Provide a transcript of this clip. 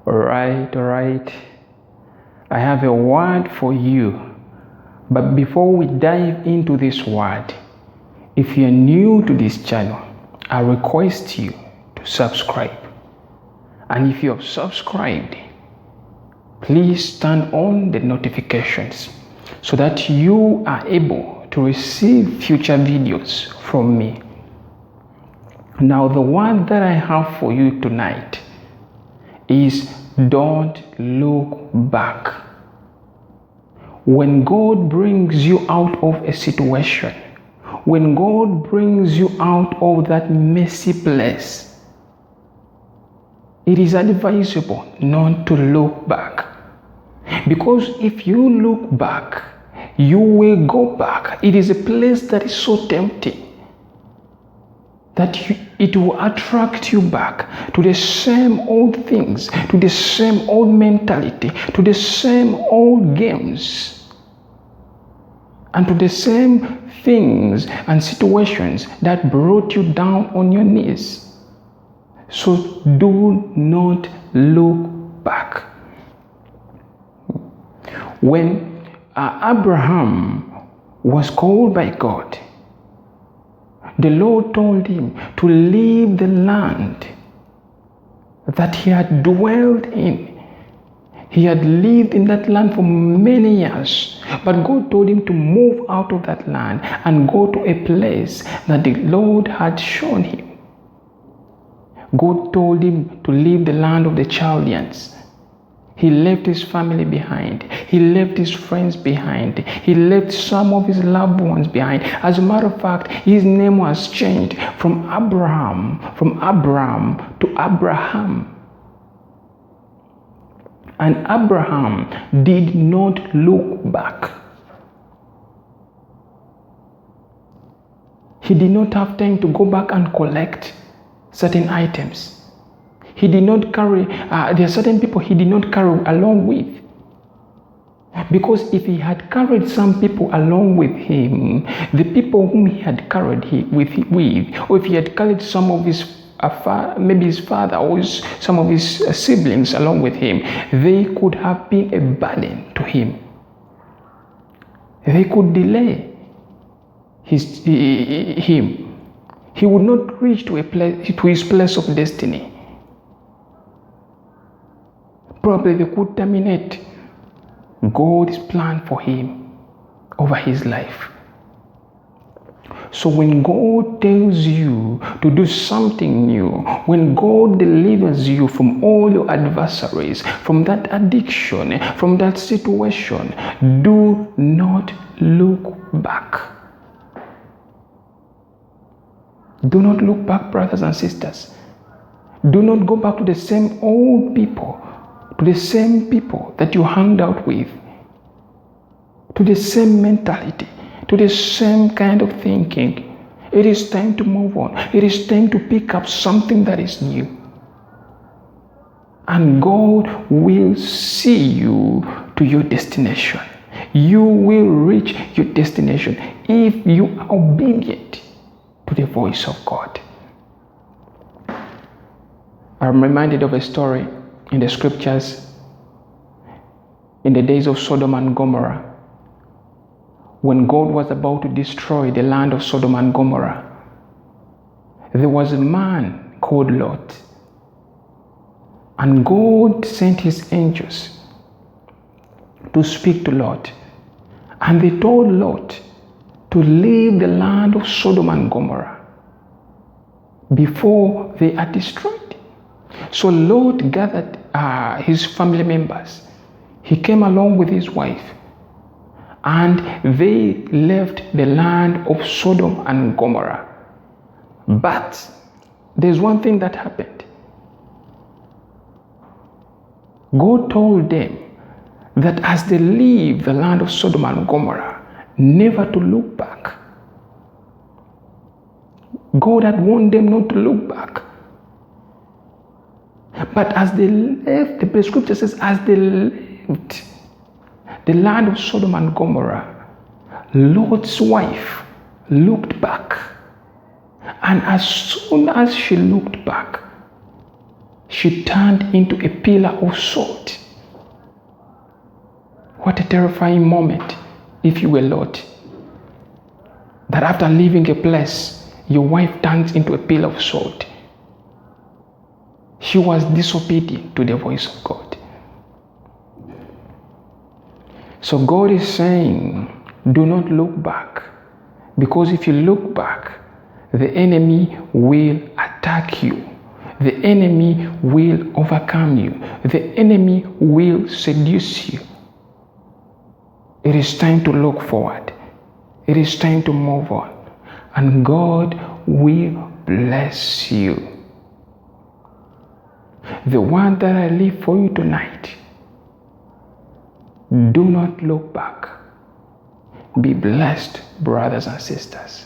All right. I have a word for you. But before we dive into this word, if you're new to this channel, I request you to subscribe. And if you have subscribed, please turn on the notifications so that you are able to receive future videos from me. Now, the word that I have for you tonight is don't look back. When God brings you out of a situation, when God brings you out of that messy place, it is advisable not to look back. Because if you look back, you will go back. It is a place that is so tempting that it will attract you back to the same old things, to the same old mentality, to the same old games, and to the same things and situations that brought you down on your knees. So do not look back. When Abraham was called by God, the Lord told him to leave the land that he had dwelled in. He had lived in that land for many years, but God told him to move out of that land and go to a place that the Lord had shown him. God told him to leave the land of the Chaldeans. He left his family behind. He left his friends behind. He left some of his loved ones behind. As a matter of fact, his name was changed from Abram to Abraham. And Abraham did not look back. He did not have time to go back and collect certain items. He did not carry, there are certain people he did not carry along with. Because if he had carried some people along with him, the people whom he had carried with, or if he had carried some of his, maybe his father or some of his siblings along with him, they could have been a burden to him. They could delay him. He would not reach to his place of destiny. Probably they could terminate God's plan for him over his life. So when God tells you to do something new, when God delivers you from all your adversaries, from that addiction, from that situation, do not look back. Do not look back, brothers and sisters. Do not go back to the same old people, to the same people that you hung out with, to the same mentality, to the same kind of thinking. It is time to move on. It is time to pick up something that is new. And God will see you to your destination. You will reach your destination if you are obedient to the voice of God. I'm reminded of a story in the scriptures in the days of Sodom and Gomorrah, when God was about to destroy the land of Sodom and Gomorrah. There was a man called Lot, and God sent his angels to speak to Lot, and they told Lot to leave the land of Sodom and Gomorrah before they are destroyed. So Lot gathered his family members. He came along with his wife, and they left the land of Sodom and Gomorrah. But there's one thing that happened. God told them that as they leave the land of Sodom and Gomorrah, never to look back. God had warned them not to look back. But as they left, the scripture says, as they left the land of Sodom and Gomorrah, Lot's wife looked back. And as soon as she looked back, she turned into a pillar of salt. What a terrifying moment if you were Lot. That after leaving a place, your wife turns into a pillar of salt. She was disobedient to the voice of God. So God is saying, do not look back. Because if you look back, the enemy will attack you. The enemy will overcome you. The enemy will seduce you. It is time to look forward. It is time to move on. And God will bless you. The word that I leave for you tonight, do not look back. Be blessed, brothers and sisters.